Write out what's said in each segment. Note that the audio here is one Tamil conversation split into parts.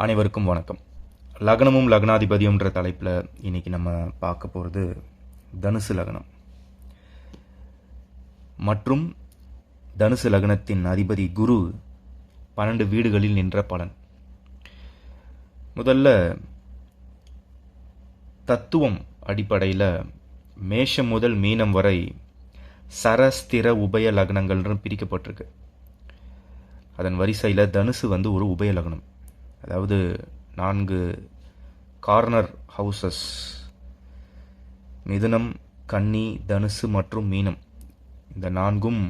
அனைவருக்கும் வணக்கம். லக்னமும் லக்னாதிபதியும்ன்ற தலைப்பில் இன்னைக்கு நம்ம பார்க்க போகிறது தனுசு லக்னம் மற்றும் தனுசு லக்னத்தின் அதிபதி குரு 12 வீடுகளில் நின்ற பலன். முதல்ல தத்துவம் அடிப்படையில் மேஷம் முதல் மீனம் வரை சரஸ்திர உபய லக்னங்கள்னு பிரிக்கப்பட்டிருக்கு. அதன் வரிசையில் தனுசு ஒரு உபய லக்னம், அதாவது 4 கார்னர் ஹவுசஸ், மிதுனம், கன்னி, தனுசு மற்றும் மீனம். இந்த 4ம்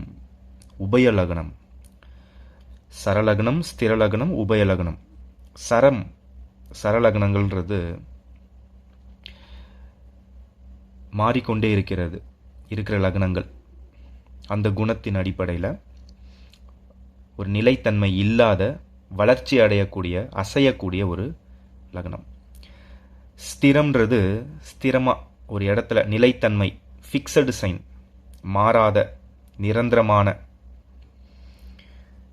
உபய லக்னம். சரலக்னம், ஸ்திரலக்னம், உபய லக்னம். சரலக்னங்கள்ன்றது மாறிக்கொண்டே இருக்கிற லக்னங்கள். அந்த குணத்தின் அடிப்படையில் ஒரு நிலைத்தன்மை இல்லாத, வளர்ச்சி அடையக்கூடிய, அசையக்கூடிய ஒரு லக்னம். ஸ்திரம்ன்றது ஸ்திரமாக ஒரு இடத்துல நிலைத்தன்மை, ஃபிக்ஸடு சைன், மாறாத, நிரந்தரமான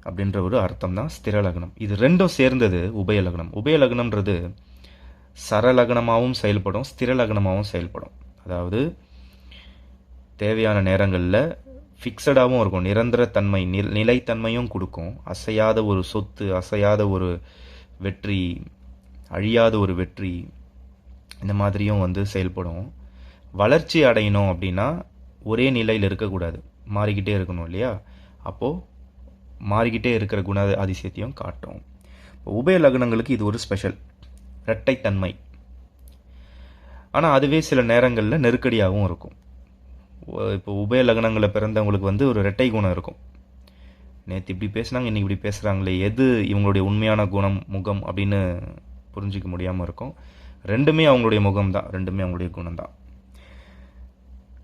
அப்படின்ற ஒரு அர்த்தம் தான் ஸ்திர லக்னம். இது ரெண்டும் சேர்ந்தது உபய லக்னம். உபய லக்னம்ன்றது சரலக்னமாகவும் செயல்படும், ஸ்திர லக்னமாகவும் செயல்படும். அதாவது தேவையான நேரங்களில் ஃபிக்ஸடாகவும் இருக்கும், நிரந்தர தன்மை, நிலைத்தன்மையும் கொடுக்கும். அசையாத ஒரு சொத்து, அசையாத ஒரு வெற்றி, அழியாத ஒரு வெற்றி, இந்த மாதிரியும் செயல்படும். வளர்ச்சி அடையணும் அப்படின்னா ஒரே நிலையில் இருக்கக்கூடாது, மாறிக்கிட்டே இருக்கணும் இல்லையா? அப்போது மாறிக்கிட்டே இருக்கிற குண அதிசயத்தையும் காட்டும். உபய லக்னங்களுக்கு இது ஒரு ஸ்பெஷல், இரட்டைத்தன்மை. ஆனால் அதுவே சில நேரங்களில் நெருக்கடியாகவும் இருக்கும். இப்போ உபய லக்னங்களை பிறந்தவங்களுக்கு ஒரு இரட்டை குணம் இருக்கும். நேற்று இப்படி பேசுனாங்க, இன்றைக்கி இப்படி பேசுகிறாங்களே, எது இவங்களுடைய உண்மையான குணம், முகம் அப்படின்னு புரிஞ்சிக்க முடியாமல் இருக்கும். ரெண்டுமே அவங்களுடைய முகம் தான், ரெண்டுமே அவங்களுடைய குணம் தான்.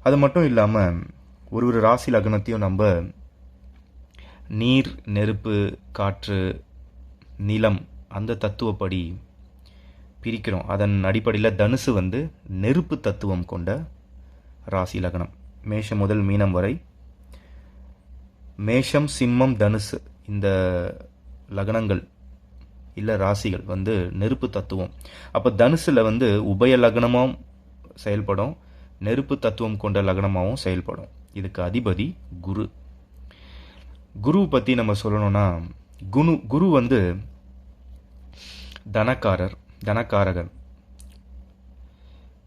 அது மட்டும் இல்லாமல் ஒரு ராசி லக்னத்தையும் நம்ம நீர், நெருப்பு, காற்று, நிலம் அந்த தத்துவப்படி பிரிக்கிறோம். அதன் அடிப்படையில் தனுசு நெருப்பு தத்துவம் கொண்ட ராசி லக்னம். மேஷம் முதல் மீனம் வரை, மேஷம், சிம்மம், தனுசு இந்த லக்னங்கள் இல்லை ராசிகள் நெருப்பு தத்துவம். அப்போ தனுசில் உபய லக்னமாகவும் செயல்படும், நெருப்பு தத்துவம் கொண்ட லக்னமாகவும் செயல்படும். இதுக்கு அதிபதி குரு. குரு பற்றி நம்ம சொல்லணும்னா, குரு தனக்காரர், தனக்காரகன்.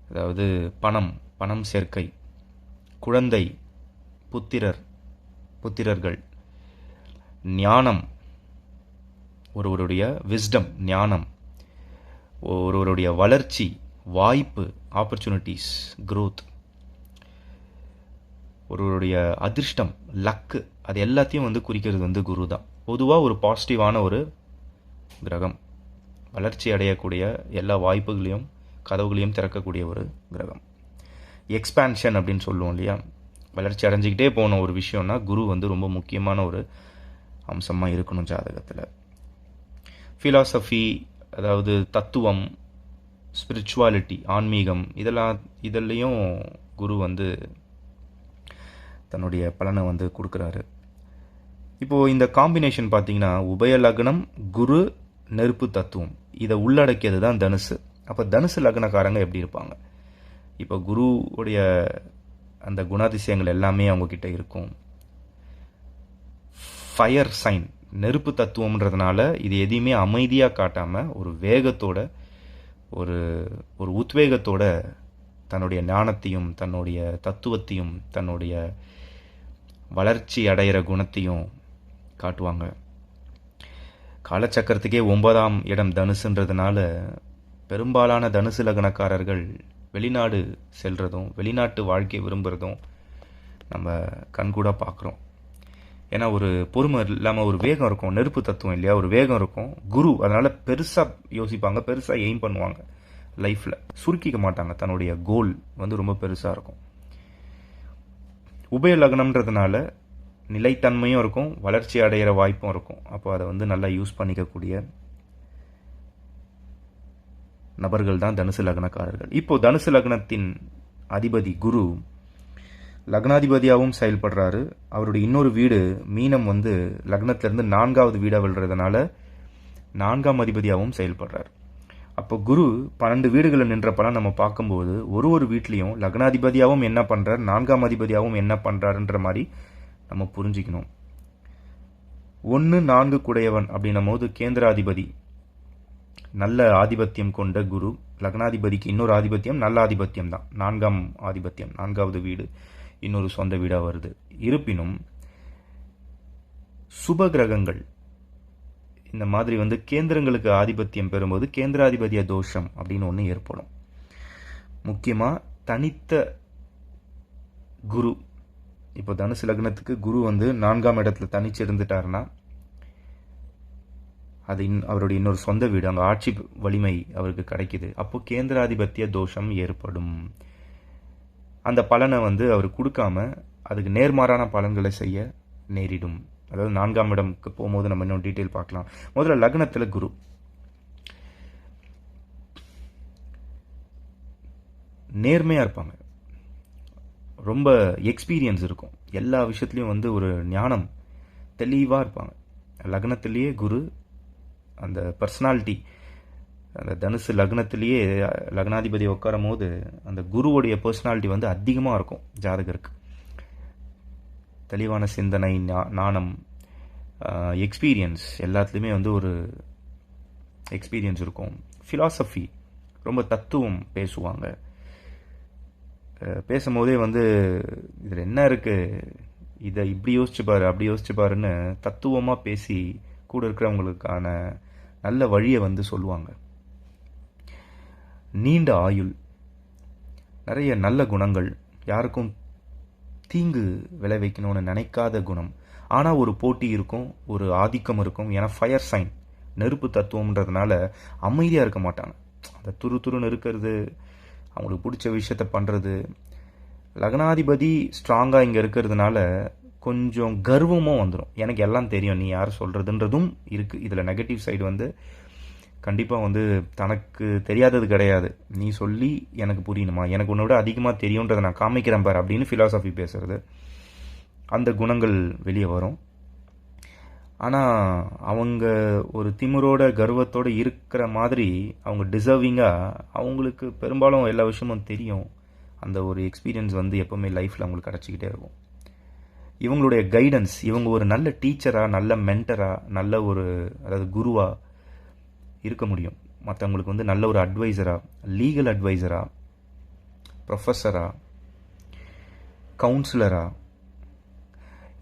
அதாவது பணம் சேர்க்கை, குழந்தை, புத்திரர்கள், ஞானம், ஒருவருடைய விஸ்டம், ஞானம், ஒருவருடைய வளர்ச்சி, வாய்ப்பு, ஆப்பர்ச்சுனிட்டிஸ், growth, ஒருவருடைய அதிர்ஷ்டம், லக்கு, அது எல்லாத்தையும் குறிக்கிறது குரு தான். பொதுவாக ஒரு பாசிட்டிவான ஒரு கிரகம், வளர்ச்சி அடையக்கூடிய எல்லா வாய்ப்புகளையும் கதவுகளையும் திறக்கக்கூடிய ஒரு கிரகம். எக்ஸ்பான்ஷன் அப்படின்னு சொல்லுவோம் இல்லையா, வளர்ச்சி அடைஞ்சிக்கிட்டே போன ஒரு விஷயம்னா குரு ரொம்ப முக்கியமான ஒரு அம்சமாக இருக்கணும் ஜாதகத்தில். ஃபிலாசபி, அதாவது தத்துவம், ஸ்பிரிச்சுவாலிட்டி, ஆன்மீகம், இதெல்லையும் குரு தன்னுடைய பலனை கொடுக்குறாரு. இப்போது இந்த காம்பினேஷன் பார்த்தீங்கன்னா உபய லக்னம், குரு, நெருப்பு தத்துவம், இதை உள்ளடக்கியது தான் தனுசு. அப்போ தனுசு லக்னக்காரங்க எப்படி இருப்பாங்க? இப்போ குருவுடைய அந்த குணாதிசயங்கள் எல்லாமே அவங்கக்கிட்ட இருக்கும். ஃபயர் சைன், நெருப்பு தத்துவம்ன்றதுனால இது எதையுமே அமைதியாக காட்டாமல் ஒரு வேகத்தோட, ஒரு உத்வேகத்தோட தன்னுடைய ஞானத்தையும், தன்னுடைய தத்துவத்தையும், தன்னுடைய வளர்ச்சி அடைகிற குணத்தையும் காட்டுவாங்க. காலச்சக்கரத்துக்கே 9ஆம் இடம் தனுசுன்றதுனால பெரும்பாலான தனுசு லக்னக்காரர்கள் வெளிநாடு செல்றதும், வெளிநாட்டு வாழ்க்கையை விரும்புகிறதும் நம்ம கண்கூட பார்க்குறோம். ஏன்னா ஒரு பொறுமை இல்லாமல் ஒரு வேகம் இருக்கும், நெருப்பு தத்துவம் இல்லையா, ஒரு வேகம் இருக்கும் குரு. அதனால் பெருசாக யோசிப்பாங்க, பெருசாக எய்ம் பண்ணுவாங்க லைஃப்பில், சுருக்கிக்க மாட்டாங்க. தன்னுடைய கோல் ரொம்ப பெருசாக இருக்கும். உபய லக்னம்ன்றதுனால நிலைத்தன்மையும் இருக்கும், வளர்ச்சி அடைகிற வாய்ப்பும் இருக்கும். அப்போ அதை நல்லா யூஸ் பண்ணிக்கக்கூடிய நபர்கள் தான் தனுசு லக்னக்காரர்கள். இப்போ தனுசு லக்னத்தின் அதிபதி குரு லக்னாதிபதியாகவும் செயல்படுறாரு. அவருடைய இன்னொரு வீடு மீனம் லக்னத்திலிருந்து 4வது வீடாக விழுறதுனால 4ஆம் அதிபதியாகவும் செயல்படுறார். அப்போ குரு 12 வீடுகளில் நின்ற பலன் நம்ம பார்க்கும்போது ஒரு வீட்லேயும் லக்னாதிபதியாகவும் என்ன பண்ணுறார், 4ஆம் அதிபதியாகவும் என்ன பண்ணுறாருன்ற மாதிரி நம்ம புரிஞ்சிக்கணும். 1 4 குடையவன் அப்படின்னும் போது கேந்திராதிபதி நல்ல ஆதிபத்தியம் கொண்ட குரு, லக்னாதிபதிக்கு இன்னொரு ஆதிபத்தியம் நல்ல ஆதிபத்தியம் தான், 4ஆம் ஆதிபத்தியம், 4வது வீடு இன்னொரு சொந்த வீடாக வருது. இருப்பினும் சுப கிரகங்கள் இந்த மாதிரி கேந்திரங்களுக்கு ஆதிபத்தியம் பெறும்போது கேந்திராதிபதிய தோஷம் அப்படின்னு ஒன்று ஏற்படும். முக்கியமாக தனித்த குரு, இப்போ தனுசு லக்னத்துக்கு குரு 4ஆம் இடத்துல தனிச்சு இருந்துட்டாருன்னா அது அவருடைய இன்னொரு சொந்த வீடு, அங்கே ஆட்சி வலிமை அவருக்கு கிடைக்குது. அப்போ கேந்திராதிபத்திய தோஷம் ஏற்படும். அந்த பலனை அவர் கொடுக்காம அதுக்கு நேர்மாறான பலன்களை செய்ய நேரிடும். அதாவது 4ஆம் இடம்க்கு போகும்போது நம்ம இன்னும் டீட்டெயில் பார்க்கலாம். முதல்ல லக்னத்தில் குரு நேர்மையாக இருப்பாங்க, ரொம்ப எக்ஸ்பீரியன்ஸ் இருக்கும், எல்லா விஷயத்துலையும் ஒரு ஞானம் தெளிவாக இருப்பாங்க. லக்னத்திலேயே குரு அந்த பர்சனாலிட்டி, அந்த தனுசு லக்னத்திலேயே லக்னாதிபதி உட்காரும் போது அந்த குருவுடைய பர்சனாலிட்டி அதிகமாக இருக்கும் ஜாதகருக்கு. தெளிவான சிந்தனை, நாணம், எக்ஸ்பீரியன்ஸ், எல்லாத்துலேயுமே ஒரு எக்ஸ்பீரியன்ஸ் இருக்கும். ஃபிலாசபி, ரொம்ப தத்துவம் பேசுவாங்க. பேசும்போதே இதில் என்ன இருக்குது, இதை இப்படி யோசிச்சு பாரு அப்படி யோசிச்சு பாருன்னு தத்துவமாக பேசி கூட இருக்கிறவங்களுக்கான நல்ல வழியை சொல்லுவாங்க. நீண்ட ஆயுள், நிறைய நல்ல குணங்கள், யாருக்கும் தீங்கு விளைவிக்கணும்னு நினைக்காத குணம். ஆனால் ஒரு போட்டி இருக்கும், ஒரு ஆதிக்கம் இருக்கும். ஏன்னா ஃபயர் சைன், நெருப்பு தத்துவம்ன்றதுனால அமைதியாக இருக்க மாட்டாங்க. அந்த துருன்னு இருக்கிறது, அவங்களுக்கு பிடிச்ச விஷயத்த பண்ணுறது. லக்னாதிபதி ஸ்ட்ராங்காக இங்கே இருக்கிறதுனால கொஞ்சம் கர்வமும் வந்துடும். எனக்கு எல்லாம் தெரியும், நீ யார் சொல்கிறதுன்றதும் இருக்குது. இதில் நெகட்டிவ் சைடு கண்டிப்பாக தனக்கு தெரியாதது கிடையாது, நீ சொல்லி எனக்கு புரியணுமா, எனக்கு உன்னை விட அதிகமாக தெரியுன்றதை நான் காமிக்கிறேன் பார் அப்படின்னு ஃபிலாசபி பேசுறது. அந்த குணங்கள் வெளியே வரும். ஆனால் அவங்க ஒரு திமிரோட கர்வத்தோடு இருக்கிற மாதிரி அவங்க டிசர்விங்காக, அவங்களுக்கு பெரும்பாலும் எல்லா விஷயமும் தெரியும். அந்த ஒரு எக்ஸ்பீரியன்ஸ் எப்போவுமே லைஃப்பில் அவங்களுக்கு கிடச்சிக்கிட்டே இருக்கும். இவங்களுடைய கைடன்ஸ், இவங்க ஒரு நல்ல டீச்சராக, நல்ல மென்டராக, நல்ல ஒரு அதாவது குருவாக இருக்க முடியும். மற்றவங்களுக்கு நல்ல ஒரு அட்வைசராக, லீகல் அட்வைசராக, ப்ரொஃபஸராக, கவுன்சிலராக,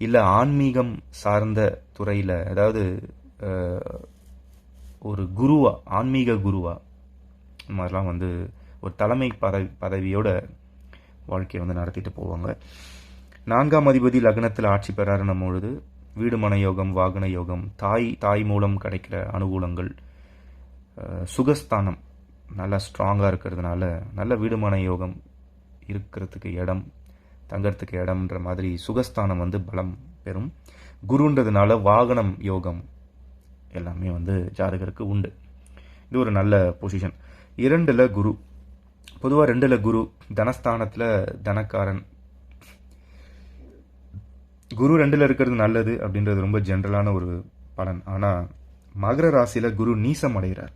இல்லை ஆன்மீகம் சார்ந்த துறையில், அதாவது ஒரு குருவா, ஆன்மீக குருவா, இந்த மாதிரிலாம் ஒரு தலைமை பதவியோட வாழ்க்கையை நடத்திட்டு போவாங்க. 4ஆம் அதிபதி லக்னத்தில் ஆட்சி பெறாருன்னும் பொழுது வீடு மன யோகம், வாகன யோகம், தாய் மூலம் கிடைக்கிற அனுகூலங்கள், சுகஸ்தானம் நல்லா ஸ்ட்ராங்காக இருக்கிறதுனால நல்ல வீடுமான யோகம், இருக்கிறதுக்கு இடம், தங்கறதுக்கு இடம்ன்ற மாதிரி சுகஸ்தானம் பலம் பெறும். குருன்றதுனால வாகனம் யோகம் எல்லாமே ஜாதகருக்கு உண்டு. இது ஒரு நல்ல பொசிஷன். 2ல் குரு, பொதுவாக 2ல் குரு தனஸ்தானத்தில் தனக்காரன். குரு 2ல் இருக்கிறது நல்லது அப்படின்றது ரொம்ப ஜென்ரலான ஒரு பலன். ஆனால் மகர ராசியில் குரு நீசம் அடைகிறார்.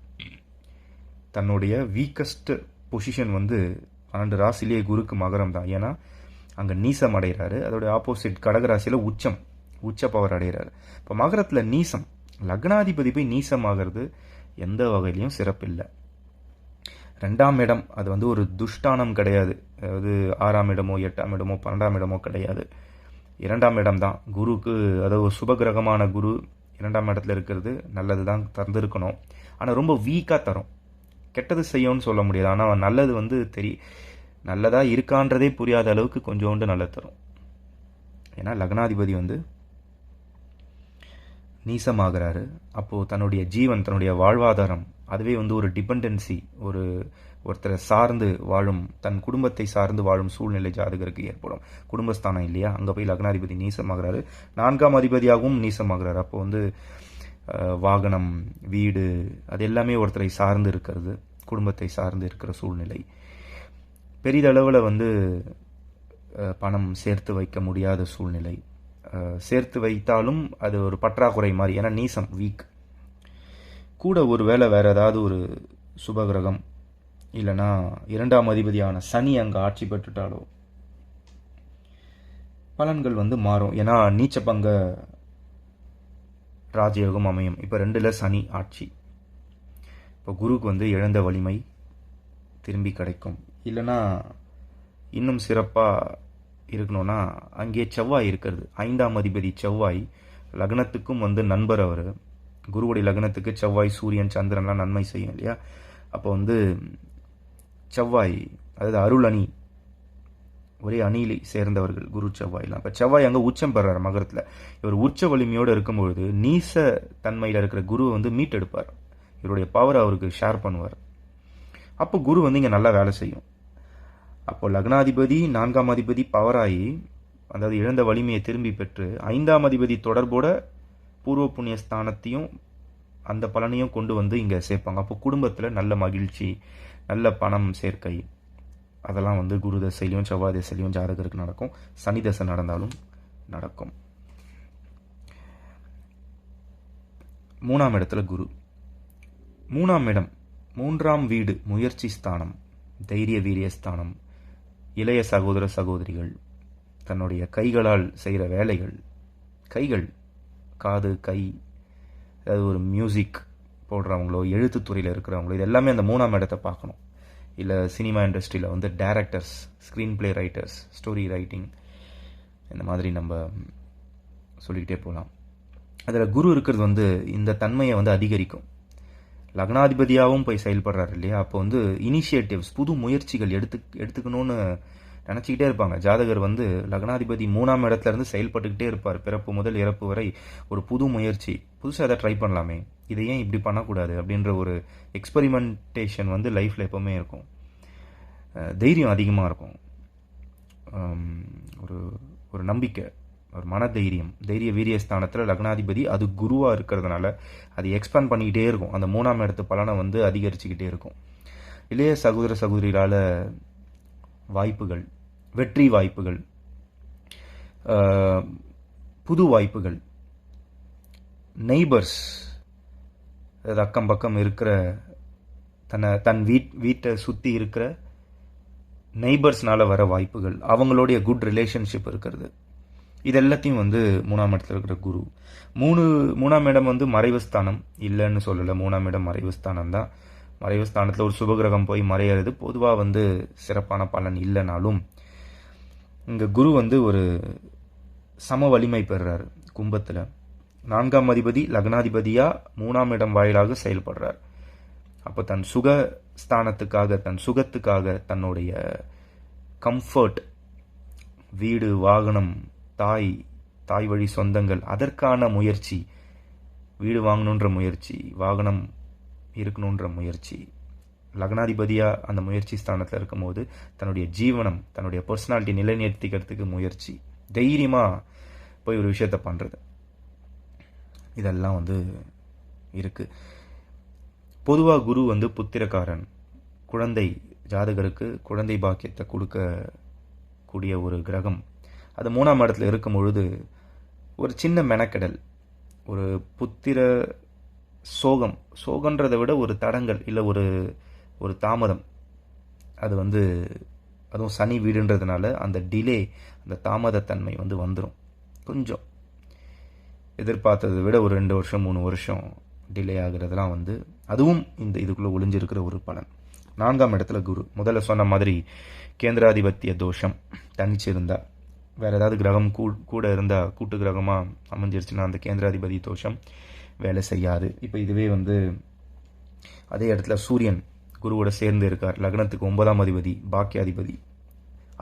தன்னுடைய வீக்கஸ்ட் பொசிஷன் 12 ராசிலேயே குருக்கு மகரம் தான். ஏன்னா அங்கே நீசம் அடைகிறாரு. அதோடைய ஆப்போசிட் கடகராசியில் உச்ச பவர் அடைகிறாரு. இப்போ மகரத்தில் நீசம், லக்னாதிபதி போய் நீசம் ஆகிறது எந்த வகையிலையும் சிறப்பில்லை. 2ஆம் இடம் அது ஒரு துஷ்டானம் கிடையாது. அதாவது 6ஆம் இடமோ 8ஆம் இடமோ 12ஆம் இடமோ கிடையாது. 2ஆம் இடம் தான் குருக்கு. அதாவது ஒரு சுபகிரகமான குரு 2ஆம் இடத்துல இருக்கிறது நல்லது தான் தந்திருக்கணும். ஆனால் ரொம்ப வீக்காக தரும். கெட்டது செய்யும்னு சொல்ல முடியாது. ஆனால் நல்லது நல்லதாக இருக்கான்றதே புரியாத அளவுக்கு கொஞ்சோண்டு நல்லது தரும். ஏன்னா லக்னாதிபதி நீசமாகிறாரு. அப்போது தன்னுடைய ஜீவன், தன்னுடைய வாழ்வாதாரம், அதுவே ஒரு டிபெண்டன்சி, ஒருத்தரை சார்ந்து வாழும், தன் குடும்பத்தை சார்ந்து வாழும் சூழ்நிலை ஜாதகருக்கு ஏற்படும். குடும்பஸ்தானம் இல்லையா, அங்கே போய் லக்னாதிபதி நீசமாகிறாரு. 4ஆம் அதிபதியாகவும் நீசமாகிறாரு. அப்போ வாகனம், வீடு, அது எல்லாமே ஒருத்தரை சார்ந்து இருக்கிறது, குடும்பத்தை சார்ந்து இருக்கிற சூழ்நிலை. பெரிதளவில் பணம் சேர்த்து வைக்க முடியாத சூழ்நிலை. சேர்த்து வைத்தாலும் அது ஒரு பற்றாக்குறை மாதிரி. ஏன்னா நீசம் வீக். கூட ஒரு வேளை வேறு ஏதாவது ஒரு சுபகிரகம் இல்லைன்னா 2ஆம் அதிபதியான சனி அங்கே ஆட்சி பெற்றுட்டாலோ பலன்கள் வந்து மாறும். ஏன்னா நீச்சபங்க ராஜயோகம் அமையும். இப்போ 2ல் சனி ஆட்சி. இப்போ குருக்கு வந்து இழந்த வலிமை திரும்பி கிடைக்கும். இல்லைன்னா இன்னும் சிறப்பாக இருக்கணும்னா அங்கே செவ்வாய் இருக்கிறது. 5ஆம் அதிபதி செவ்வாய் லக்னத்துக்கும் வந்து நண்பர். அவர் குருவுடைய லக்னத்துக்கு செவ்வாய் சூரியன் சந்திரன்லாம் நன்மை செய்யும் இல்லையா. அப்போ வந்து செவ்வாய், அதாவது அருள் அணி, ஒரே அணியிலை சேர்ந்தவர்கள் குரு செவ்வாய்லாம். இப்போ செவ்வாய் அங்கே உச்சம் பெறார் மகரத்தில். இவர் உச்ச வலிமையோடு இருக்கும்பொழுது நீச தன்மையில் இருக்கிற குருவை வந்து மீட்டெடுப்பார். இவருடைய பவரை அவருக்கு ஷேர் பண்ணுவார். அப்போ குரு வந்து இங்கே நல்லா வேலை செய்யும். அப்போ லக்னாதிபதி 4ஆம் அதிபதி பவராகி, அதாவது இழந்த வலிமையை திரும்பி பெற்று 5ஆம் அதிபதி தொடர்போட பூர்வ புண்ணிய ஸ்தானத்தையும் அந்த பலனையும் கொண்டு வந்து இங்கே சேர்ப்பாங்க. அப்போ குடும்பத்தில் நல்ல மகிழ்ச்சி, நல்ல பணம் சேர்க்கை, அதெல்லாம் வந்து குரு தசையிலையும் செவ்வாய் தசையிலையும் ஜாதகருக்கு நடக்கும். சனி தசை நடந்தாலும் நடக்கும். 3ஆம் இடத்துல குரு. 3ஆம் இடம், 3ஆம் வீடு, முயற்சி ஸ்தானம், தைரிய வீரிய ஸ்தானம், இளைய சகோதர சகோதரிகள், தன்னுடைய கைகளால் செய்கிற வேலைகள், கைகள், காது, கை, அதாவது ஒரு மியூசிக் போடுறவங்களோ எழுத்துத்துறையில் இருக்கிறவங்களோ, இது எல்லாமே அந்த 3ஆம் இடத்தை பார்க்கணும். இல்லை சினிமா இண்டஸ்ட்ரியில் வந்து directors, screenplay writers, story writing, இந்த மாதிரி நம்ம சொல்லிக்கிட்டே போகலாம். அதில் குரு இருக்கிறது வந்து இந்த தன்மையை வந்து அதிகரிக்கும். லக்னாதிபதியாகவும் போய் செயல்படுறாரு இல்லையா. அப்போ வந்து இனிஷியேட்டிவ்ஸ், புது முயற்சிகள் எடுத்துக்கணும்னு நினச்சிக்கிட்டே இருப்பாங்க. ஜாதகர் வந்து லக்னாதிபதி 3ஆம் இடத்துலேருந்து செயல்பட்டுக்கிட்டே இருப்பார். பிறப்பு முதல் இறப்பு வரை ஒரு புது முயற்சி, புதுசாக எதாவது ட்ரை பண்ணலாமே, இதை ஏன் இப்படி பண்ணக்கூடாது அப்படின்ற ஒரு எக்ஸ்பெரிமெண்டேஷன் வந்து லைஃப்பில் எப்போவுமே இருக்கும். தைரியம் அதிகமாக இருக்கும். ஒரு ஒரு நம்பிக்கை, ஒரு மனதைரியம், தைரிய வீரிய ஸ்தானத்தில் லக்னாதிபதி அது குருவாக இருக்கிறதுனால அது எக்ஸ்பேண்ட் பண்ணிக்கிட்டே இருக்கும். அந்த 3ஆம் இடத்து பலனை வந்து அதிகரிச்சுக்கிட்டே இருக்கும். இளைய சகோதர சகோதரிகளால் வாய்ப்புகள், வெற்றி வாய்ப்புகள், புது வாய்ப்புகள், நெய்பர்ஸ், அதாவது அக்கம் பக்கம் இருக்கிற தன் வீட்டை சுற்றி இருக்கிற நெய்பர்ஸ்னால வர வாய்ப்புகள், அவங்களுடைய குட் ரிலேஷன்ஷிப் இருக்கிறது, இது எல்லாத்தையும் வந்து 3ஆம் இடத்துல இருக்கிற குரு. 3ஆம் இடம் வந்து மறைவு ஸ்தானம் இல்லைன்னு சொல்லலை. 3ஆம் இடம் மறைவு ஸ்தானம் தான். மறைவு ஸ்தானத்தில் ஒரு சுபகிரகம் போய் மறையிறது பொதுவாக வந்து சிறப்பான பலன் இல்லைனாலும், இங்கே குரு வந்து ஒரு சம வலிமை பெறுறார் கும்பத்தில். 4ஆம் அதிபதி லக்னாதிபதியாக 3ஆம் இடம் வாயிலாக செயல்படுறார். அப்போ தன் சுகஸ்தானத்துக்காக, தன் சுகத்துக்காக, தன்னுடைய கம்ஃபர்ட், வீடு, வாகனம், தாய் வழி சொந்தங்கள், அதற்கான முயற்சி, வீடு வாங்கணுன்ற முயற்சி, வாகனம் இருக்கணுன்ற முயற்சி, லக்னாதிபதியாக அந்த முயற்சி ஸ்தானத்தில் இருக்கும்போது தன்னுடைய ஜீவனம், தன்னுடைய பர்சனாலிட்டி நிலைநிறுத்திக்கிறதுக்கு முயற்சி, தைரியமாக போய் ஒரு விஷயத்த பண்ணுறது, இதெல்லாம் வந்து இருக்குது. பொதுவாக குரு வந்து புத்திரக்காரன், குழந்தை, ஜாதகருக்கு குழந்தை பாக்கியத்தை கொடுக்கக்கூடிய ஒரு கிரகம். அது 3ஆம் இடத்துல இருக்கும் பொழுது ஒரு சின்ன மெனக்கெடல், ஒரு புத்திர சோகன்றதை விட ஒரு தடங்கள், இல்லை ஒரு தாமதம், அது வந்து அதுவும் சனி வீடுன்றதுனால அந்த டிலே, அந்த தாமதத்தன்மை வந்து வந்துடும். கொஞ்சம் எதிர்பார்த்ததை விட ஒரு 2 வருஷம் 3 வருஷம் டிலே ஆகுறதுலாம் வந்து அதுவும் இந்த இதுக்குள்ளே ஒளிஞ்சிருக்கிற ஒரு பலன். 4ஆம் இடத்துல குரு, முதல்ல சொன்ன மாதிரி கேந்திராதிபத்திய தோஷம் தனிச்சிருந்தா, வேறு ஏதாவது கிரகம் கூட இருந்தால், கூட்டு கிரகமாக அமைஞ்சிருச்சுன்னா அந்த கேந்திராதிபதி தோஷம் வேலை செய்யாது. இப்போ இதுவே வந்து அதே இடத்துல சூரியன் குருவோட சேர்ந்து இருக்கார். லக்னத்துக்கு 9ஆம் அதிபதி, பாக்கியாதிபதி,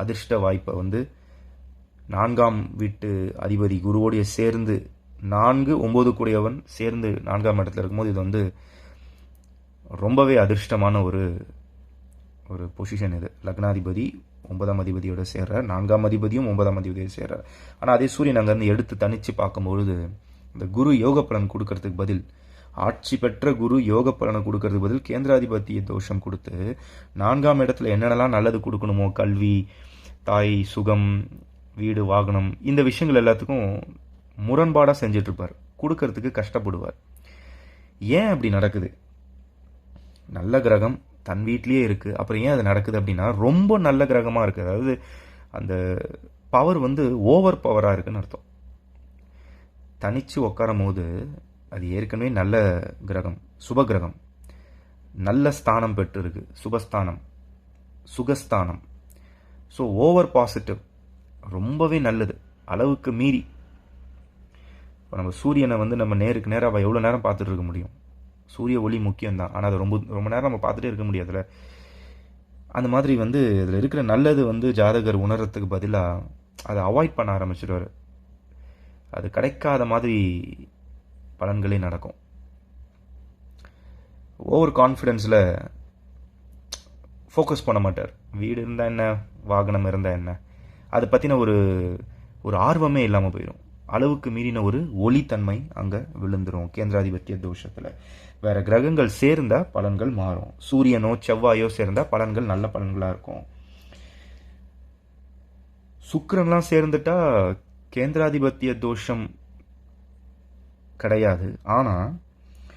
அதிர்ஷ்ட வாய்ப்பை வந்து 4ஆம் வீட்டு அதிபதி குருவோடைய சேர்ந்து 4, 9 கூடியவன் சேர்ந்து 4ஆம் இடத்துல இருக்கும்போது இது வந்து ரொம்பவே அதிர்ஷ்டமான ஒரு பொசிஷன். இது லக்னாதிபதி 9ஆம் அதிபதியோட சேர்றார், 4ஆம் அதிபதியும் 9ஆம் அதிபதியோட சேர்றார். ஆனால் அதே சூரியன் அங்கேருந்து எடுத்து தனித்து பார்க்கும்பொழுது இந்த குரு யோக பலன் கொடுக்கறதுக்கு பதில், ஆட்சி பெற்ற குரு யோக பலனை கொடுக்கறதுக்கு பதில் கேந்திராதிபத்திய தோஷம் கொடுத்து 4ஆம் இடத்துல என்னென்னலாம் நல்லது கொடுக்கணுமோ, கல்வி, தாய், சுகம், வீடு, வாகனம், இந்த விஷயங்கள் எல்லாத்துக்கும் முரண்பாடாக செஞ்சிட்ருப்பார். கொடுக்கறதுக்கு கஷ்டப்படுவார். ஏன் அப்படி நடக்குது? நல்ல கிரகம் தன் வீட்லேயே இருக்குது, அப்புறம் ஏன் அது நடக்குது அப்படின்னா ரொம்ப நல்ல கிரகமாக இருக்குது. அதாவது அந்த பவர் வந்து ஓவர் பவராக இருக்குன்னு அர்த்தம். தனித்து உட்காரும் போது அது ஏற்கனவே நல்ல கிரகம், சுப கிரகம், நல்ல ஸ்தானம் பெற்று இருக்கு, சுபஸ்தானம், சுகஸ்தானம். ஸோ ஓவர் பாசிட்டிவ், ரொம்பவே நல்லது, அளவுக்கு மீறி. இப்போ நம்ம சூரியனை வந்து நம்ம நேருக்கு நேராக எவ்வளோ நேரம் பார்த்துட்டு இருக்க முடியும்? சூரிய ஒளி முக்கியம்தான், ஆனால் அது ரொம்ப ரொம்ப நேரம் நம்ம பார்த்துட்டே இருக்க முடியாதுல்ல. அந்த மாதிரி வந்து இதில் இருக்கிற நல்லது வந்து ஜாதகர் உணர்றதுக்கு பதிலாக அதை அவாய்ட் பண்ண ஆரம்பிச்சிடுவார். அது கிடைக்காத மாதிரி பலன்களே நடக்கும். ஓவர் கான்ஃபிடென்ஸில் ஃபோக்கஸ் பண்ண மாட்டார். வீடு இருந்தால் என்ன, வாகனம் இருந்தால் என்ன, அதை பற்றின ஒரு ஒரு ஆர்வமே இல்லாமல் போயிடும். அளவுக்கு மீறின ஒரு ஒளித்தன்மை அங்கே விழுந்துடும் கேந்திராதிபத்திய தோஷத்தில். வேறு கிரகங்கள் சேர்ந்தால் பலன்கள் மாறும். சூரியனோ செவ்வாயோ சேர்ந்தால் பலன்கள் நல்ல பலன்களாக இருக்கும். சுக்கிரன்லாம் சேர்ந்துட்டா கேந்திராதிபத்திய தோஷம் கிடையாது. ஆனால்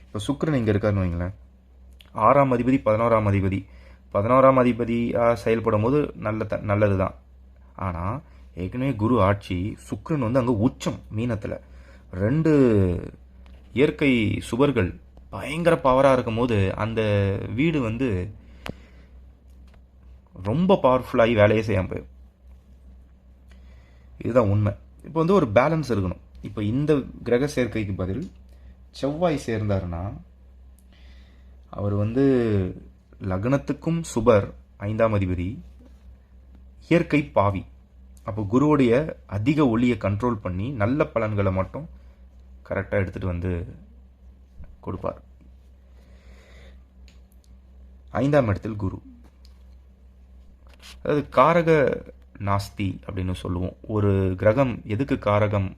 இப்போ சுக்கிரன் இங்கே இருக்காருன்னு வைங்களேன், 6ஆம் அதிபதி 11ஆம் அதிபதி, 11ஆம் அதிபதியாக செயல்படும் போது நல்லது தான். ஆனால் ஏற்கனவே குரு ஆட்சி, சுக்கிரன் வந்து அங்கே உச்சம் மீனத்தில். 2 இயற்கை சுபர்கள் பயங்கர பவராக இருக்கும் போது அந்த வீடு வந்து ரொம்ப பவர்ஃபுல்லாகி வேலையே செய்யாமல் போயிடும். இதுதான் உண்மை. இப்போ வந்து ஒரு பேலன்ஸ் இருக்கணும். இப்போ இந்த கிரக சேர்க்கைக்கு பதில் செவ்வாய் சேர்ந்தாருன்னா அவர் வந்து லக்னத்துக்கும் சுபர், 5ஆம் அதிபதி, இயற்கை பாவி. அப்போ குருவுடைய அதிக ஒளியை கண்ட்ரோல் பண்ணி நல்ல பலன்களை மட்டும் கரெக்டாக எடுத்துகிட்டு வந்து கொடுப்பார். 5ஆம் இடத்தில் குரு, அதாவது காரக நாஸ்தி அப்படின்னு சொல்லுவோம். ஒரு கிரகம் எதுக்கு காரகம்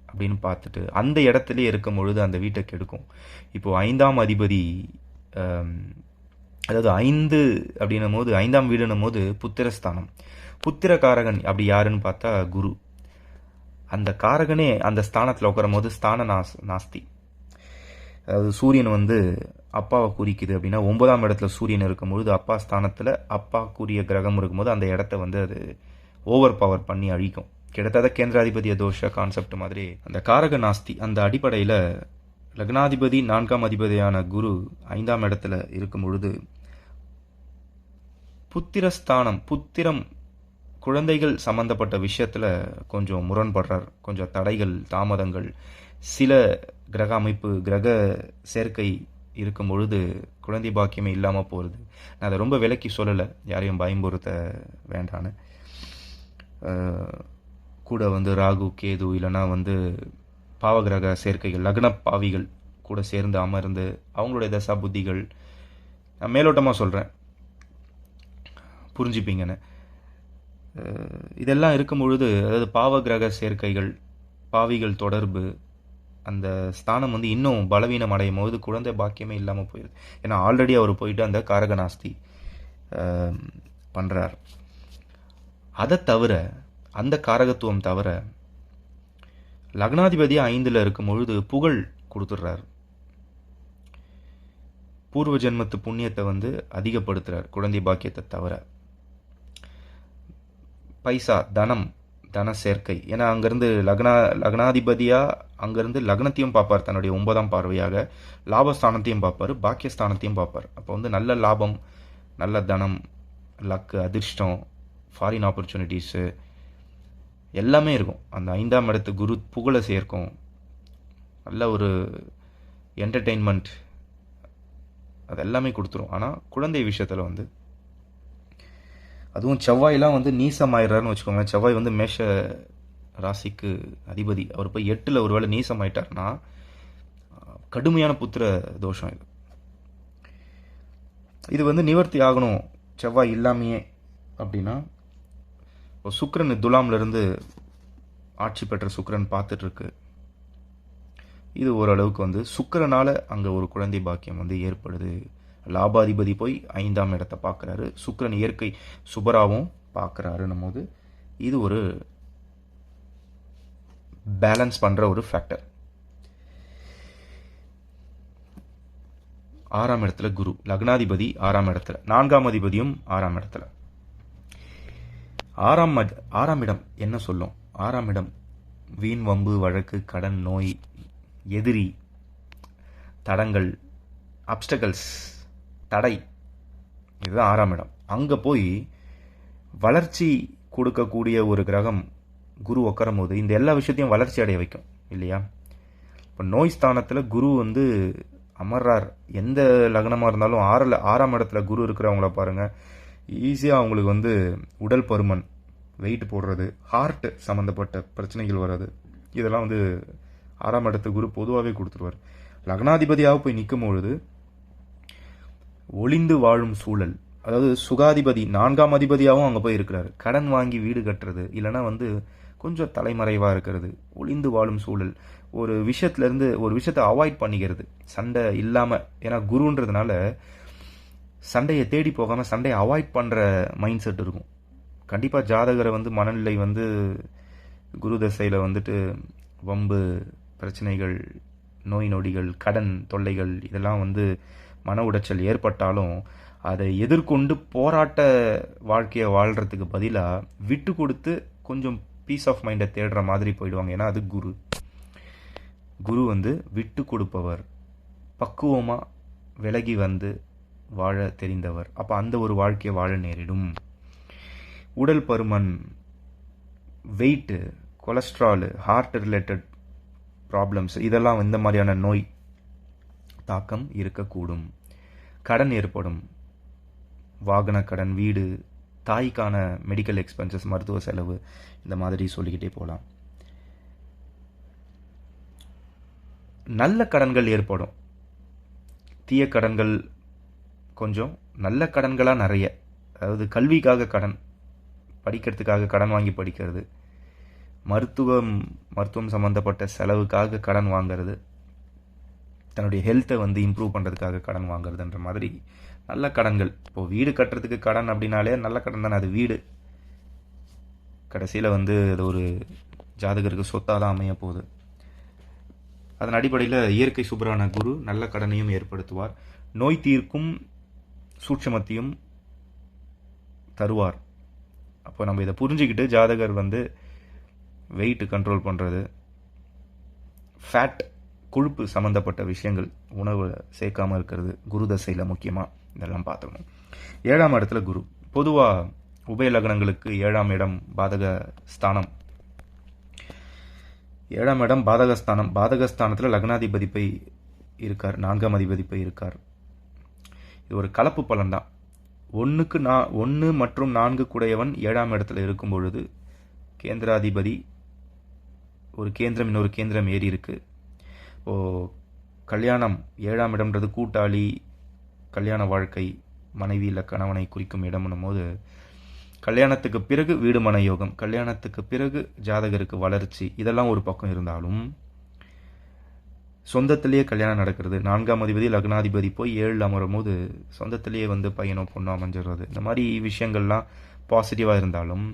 அப்படின்னு பார்த்துட்டு அந்த இடத்துல இருக்கும் பொழுது அந்த வீட்டை கெடுக்கும். இப்போ 5ஆம் அதிபதி, அதாவது 5 அப்படின்னும் போது 5ஆம் வீடுன்னும் போது புத்திரஸ்தானம். புத்திர காரகன் அப்படி யாருன்னு பார்த்தா குரு. அந்த காரகனே அந்த ஸ்தானத்தில் உட்காரும் போது ஸ்தான நாஸ்தி. அதாவது சூரியன் வந்து அப்பாவை குறிக்குது அப்படின்னா 9ஆம் இடத்துல சூரியன் இருக்கும்பொழுது அப்பா ஸ்தானத்தில் அப்பாக்குரிய கிரகம் இருக்கும்போது அந்த இடத்த வந்து அது ஓவர் பவர் பண்ணி அழிக்கும். கிட்டத்தட்ட கேந்திராதிபதிய தோஷ கான்செப்ட் மாதிரி அந்த காரக நாஸ்தி. அந்த அடிப்படையில் லக்னாதிபதி 4ஆம் அதிபதியான குரு 5ஆம் இடத்துல இருக்கும் பொழுது புத்திரஸ்தானம், புத்திரம், குழந்தைகள் சம்பந்தப்பட்ட விஷயத்தில் கொஞ்சம் முரண்படுறார். கொஞ்சம் தடைகள், தாமதங்கள், சில கிரக அமைப்பு, கிரக சேர்க்கை இருக்கும் பொழுது குழந்தை பாக்கியமே இல்லாமல் போகிறது. நான் அதை ரொம்ப விலக்கி சொல்லலை, யாரையும் பயம்புறுத்த வேண்டான்னு. கூட வந்து ராகு, கேது, இல்லைனா வந்து பாவகிரக சேர்க்கைகள், லக்ன பாவிகள் கூட சேர்ந்து அமர்ந்து அவங்களுடைய தசா புத்திகள், நான் மேலோட்டமாக சொல்கிறேன், புரிஞ்சுப்பீங்கன்னு. இதெல்லாம் இருக்கும் பொழுது, அதாவது பாவகிரக சேர்க்கைகள், பாவிகள் தொடர்பு, அந்த ஸ்தானம் வந்து இன்னும் பலவீனம் அடையும் போது குழந்தை பாக்கியமே இல்லாமல் போயிடுது. ஏன்னா ஆல்ரெடி அவர் போயிட்டு அந்த காரகநாஸ்தி பண்ணுறார். அதை தவிர, அந்த காரகத்துவம் தவிர லக்னாதிபதியாக 5ல் இருக்கும் பொழுது புகழ் கொடுத்துட்றார். பூர்வ ஜென்மத்து புண்ணியத்தை வந்து அதிகப்படுத்துகிறார் குழந்தை பாக்கியத்தை தவிர. பைசா, தனம், தன சேர்க்கை. ஏன்னா அங்கேருந்து லக்னாதிபதியாக அங்கேருந்து லக்னத்தையும் பார்ப்பார், தன்னுடைய 9ஆம் பார்வையாக லாபஸ்தானத்தையும் பார்ப்பார், பாக்கியஸ்தானத்தையும் பார்ப்பார். அப்போ வந்து நல்ல லாபம், நல்ல தனம், லக்கு, அதிர்ஷ்டம், ஃபாரின் ஆப்பர்ச்சுனிட்டிஸு எல்லாமே இருக்கும். அந்த 5ஆம் இடத்து குரு புகழை சேர்க்கும், நல்ல ஒரு என்டர்டெயின்மெண்ட், அது எல்லாமே கொடுத்துரும். ஆனால் குழந்தை விஷயத்தில் வந்து, அதுவும் செவ்வாயெலாம் வந்து நீசமாயிடுறாருன்னு வச்சுக்கோங்களேன். செவ்வாய் வந்து மேஷ ராசிக்கு அதிபதி, அவர் போய் 8ல் ஒரு வேளை நீசமாயிட்டார்னா கடுமையான புத்திர தோஷம் இது. இது வந்து நிவர்த்தி ஆகணும் செவ்வாய் இல்லாமையே அப்படின்னா, இப்போ சுக்கிரன் துலாம்லேருந்து ஆட்சி பெற்ற சுக்கிரன் பார்த்துட்ருக்கு. இது ஓரளவுக்கு வந்து சுக்கிரனால் அங்கே ஒரு குழந்தை பாக்கியம் வந்து ஏற்படுது. லாபாதிபதி போய் 5ஆம் இடத்தை பார்க்குறாரு, சுக்கிரன் இயற்கை சுபராவும் பார்க்குறாருன்னும் போது இது ஒரு பேலன்ஸ் பண்ணுற ஒரு ஃபேக்டர். 6ஆம் இடத்துல குரு, லக்னாதிபதி 6ஆம் இடத்துல, 4ஆம் அதிபதியும் 6ஆம் இடத்துல. 6ஆம் இடம் என்ன சொல்லும்? 6ஆம் இடம் வீண் வம்பு வழக்கு கடன் நோய் எதிரி தடங்கள் அப்டக்கல்ஸ் தடை, இதுதான் 6ஆம் இடம். அங்கே போய் வளர்ச்சி கொடுக்கக்கூடிய ஒரு கிரகம் குரு உட்காரும் போது இந்த எல்லா விஷயத்தையும் வளர்ச்சி அடைய வைக்கும் இல்லையா? இப்போ நோய் ஸ்தானத்தில் குரு அமர்றார். எந்த லக்னமாக இருந்தாலும் 6ஆம் இடத்துல குரு இருக்கிறவங்கள பாருங்கள், ஈஸியாக அவங்களுக்கு உடல் பருமன், வெயிட் போடுறது, ஹார்ட் சம்மந்தப்பட்ட பிரச்சனைகள் வர்றது, இதெல்லாம் 6ஆம் இடத்து குரு பொதுவாகவே கொடுத்துருவார். லக்னாதிபதியாக போய் நிற்கும் பொழுது ஒளிந்து வாழும் சூழல், அதாவது சுகாதிபதி 4ஆம் அதிபதியாகவும் அங்கே போய் இருக்கிறாரு. கடன் வாங்கி வீடு கட்டுறது, இல்லைன்னா கொஞ்சம் தலைமறைவாக இருக்கிறது, ஒளிந்து வாழும் சூழல், ஒரு விஷயத்துலேருந்து ஒரு விஷயத்தை அவாய்ட் பண்ணிக்கிறது, சண்டை இல்லாமல். ஏன்னா குருன்றதுனால சண்டையை தேடி போகாமல் சண்டையை அவாய்ட் பண்ணுற மைண்ட் செட் இருக்கும். கண்டிப்பாக ஜாதகரை மனநிலை குரு தசையில் வம்பு பிரச்சனைகள், நோய் நொடிகள், கடன் தொல்லைகள், இதெல்லாம் மன உடைச்சல் ஏற்பட்டாலும் அதை எதிர்கொண்டு போராட்ட வாழ்க்கையை வாழ்கிறதுக்கு பதிலாக விட்டு கொடுத்து கொஞ்சம் பீஸ் ஆஃப் மைண்டை தேடுற மாதிரி போயிடுவாங்க. ஏன்னா அது குரு. குரு விட்டு கொடுப்பவர், பக்குவமாக விலகி வாழ தெரிந்தவர். அப்போ அந்த ஒரு வாழ்க்கையை வாழ நேரிடும். உடல் பருமன், weight, cholesterol, heart related problems, இதெல்லாம் இந்த மாதிரியான நோய் தாக்கம் இருக்கக்கூடும். கடன் ஏற்படும், வாகன கடன், வீடு, தாய்க்கான மெடிக்கல் எக்ஸ்பென்சஸ், மருத்துவ செலவு, இந்த மாதிரி சொல்லிக்கிட்டே போகலாம். நல்ல கடன்கள் ஏற்படும், தீய கடன்கள் கொஞ்சம், நல்ல கடன்களாக நிறைய. அதாவது கல்விக்காக கடன், படிக்கிறதுக்காக கடன் வாங்கி படிக்கிறது, மருத்துவம் சம்மந்தப்பட்ட செலவுக்காக கடன் வாங்கிறது, தன்னுடைய ஹெல்த்தை இம்ப்ரூவ் பண்ணுறதுக்காக கடன் வாங்குறதுன்ற மாதிரி நல்ல கடன்கள். இப்போது வீடு கட்டுறதுக்கு கடன் அப்படின்னாலே நல்ல கடன் தானே. அது வீடு கடைசியில் அது ஒரு ஜாதகருக்கு சொத்தாக தான் அமைய போகுது. அதன் அடிப்படையில் இயற்கை சுபரான குரு நல்ல கடனையும் ஏற்படுத்துவார், நோய் தீர்க்கும் சூட்சமத்தையும் தருவார். அப்போ நம்ம இதை புரிஞ்சுக்கிட்டு ஜாதகர் வெயிட் கண்ட்ரோல் பண்ணுறது, ஃபேட் கொழுப்பு சம்மந்தப்பட்ட விஷயங்கள், உணவு சேர்க்காமல் இருக்கிறது, குரு தசையில் முக்கியமாக இதெல்லாம் பார்த்துக்கணும். 7ஆம் இடத்துல குரு, பொதுவாக உபய லக்னங்களுக்கு 7ஆம் இடம் பாதக ஸ்தானம். 7ஆம் இடம் பாதகஸ்தானம். பாதகஸ்தானத்தில் லக்னாதிபதி போய் இருக்கார், 4ஆம் அதிபதி போய் இருக்கார். இது ஒரு கலப்பு பலன் தான். 1 மற்றும் 4 கூடையவன் 7ஆம் இடத்துல இருக்கும் பொழுது கேந்திராதிபதி, ஒரு கேந்திரம் இன்னொரு கேந்திரம் ஏறி இருக்கு. கல்யாணம் 7ஆம் இடம்ன்றது கூட்டாளி, கல்யாண வாழ்க்கை, மனைவி இல்லை கணவனை குறிக்கும் இடம்னும் போது கல்யாணத்துக்கு பிறகு வீடு மன யோகம், கல்யாணத்துக்கு பிறகு ஜாதகருக்கு வளர்ச்சி, இதெல்லாம் ஒரு பக்கம் இருந்தாலும் சொந்தத்திலேயே கல்யாணம் நடக்கிறது. 4ஆம் அதிபதி லக்னாதிபதி போய் 7 அமரும் போது சொந்தத்திலேயே பையனோ பொண்ணோ அமைஞ்சிடுறது. இந்த மாதிரி விஷயங்கள்லாம் பாசிட்டிவாக இருந்தாலும்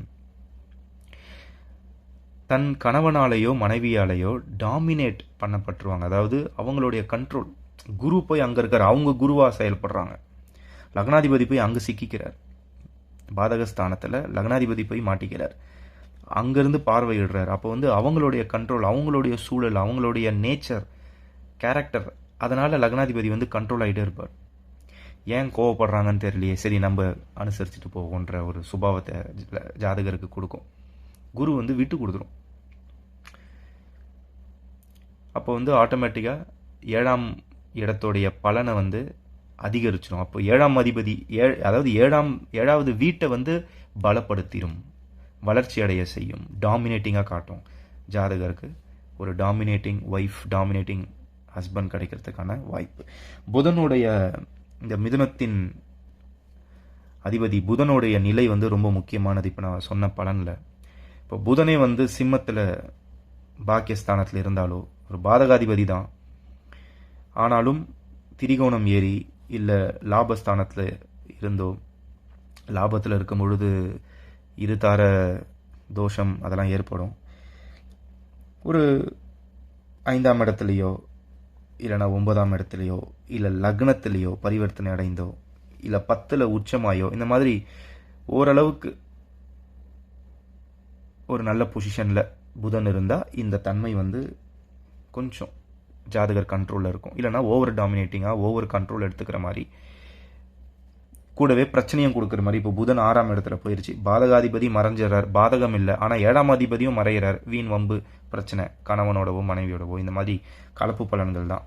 தன் கணவனாலேயோ மனைவியாலேயோ டாமினேட் பண்ணப்பட்டுருவாங்க. அதாவது அவங்களுடைய கண்ட்ரோல். குரு போய் அங்கே இருக்கார், அவங்க குருவாக செயல்படுறாங்க. லக்னாதிபதி போய் அங்கே சிக்கிக்கிறார், பாதகஸ்தானத்தில் லக்னாதிபதி போய் மாட்டிக்கிறார், அங்கேருந்து பார்வையிடுறார். அப்போ அவங்களுடைய கண்ட்ரோல், அவங்களுடைய சூழல், அவங்களுடைய நேச்சர், கேரக்டர், அதனால் லக்னாதிபதி கண்ட்ரோல் ஆகிட்டே இருப்பார். ஏன் கோவப்படுறாங்கன்னு தெரியலையே, சரி நம்ம அனுசரிச்சுட்டு போவோன்ற ஒரு சுபாவத்தை ஜாதகருக்கு கொடுக்கும். குரு விட்டு கொடுத்துரும். அப்போ ஆட்டோமேட்டிக்காக 7ஆம் இடத்துடைய பலனை அதிகரிச்சிடும். அப்போ 7ஆம் அதிபதி அதாவது 7வது வீட்டை பலப்படுத்திடும், வளர்ச்சி அடைய செய்யும், டாமினேட்டிங்காக காட்டும். ஜாதகருக்கு ஒரு டாமினேட்டிங் ஒய்ஃப், டாமினேட்டிங் ஹஸ்பண்ட் கிடைக்கிறதுக்கான வாய்ப்பு. புதனுடைய இந்த மிதுனத்தின் அதிபதி புதனுடைய நிலை ரொம்ப முக்கியமானது. இப்போ நான் சொன்ன பலனில் இப்போ புதனே சிம்மத்தில் பாக்கியஸ்தானத்தில் இருந்தாலோ ஒரு பாதகாதிபதி தான், ஆனாலும் திரிகோணம் ஏறி இல்லை லாபஸ்தானத்தில் இருந்தோ, லாபத்தில் இருக்கும் பொழுது இருதார தோஷம் அதெல்லாம் ஏற்படும். ஒரு 5ஆம் இடத்துலையோ இல்லைனா 9ஆம் இடத்துலையோ இல்லை லக்னத்திலேயோ பரிவர்த்தனை அடைந்தோ இல்லை 10ல் உச்சமாயோ இந்த மாதிரி ஓரளவுக்கு ஒரு நல்ல பொசிஷனில் புதன் இருந்தால் இந்த தன்மை வந்து கொஞ்சம் ஜாதகர் கண்ட்ரோலில் இருக்கும். இல்லைனா ஓவர் டாமினேட்டிங்காக ஓவர் கண்ட்ரோல் எடுத்துக்கிற மாதிரி, கூடவே பிரச்சனையும் கொடுக்குற மாதிரி. இப்போ புதன் 6ஆம் இடத்துல போயிடுச்சு, பாதகாதிபதி மறைஞ்சிடறார், பாதகம் இல்லை, ஆனால் 7ஆம் அதிபதியும் மறைகிறார், வீண் வம்பு பிரச்சனை கணவனோடவோ மனைவியோடவோ, இந்த மாதிரி கலப்பு பலன்கள் தான்.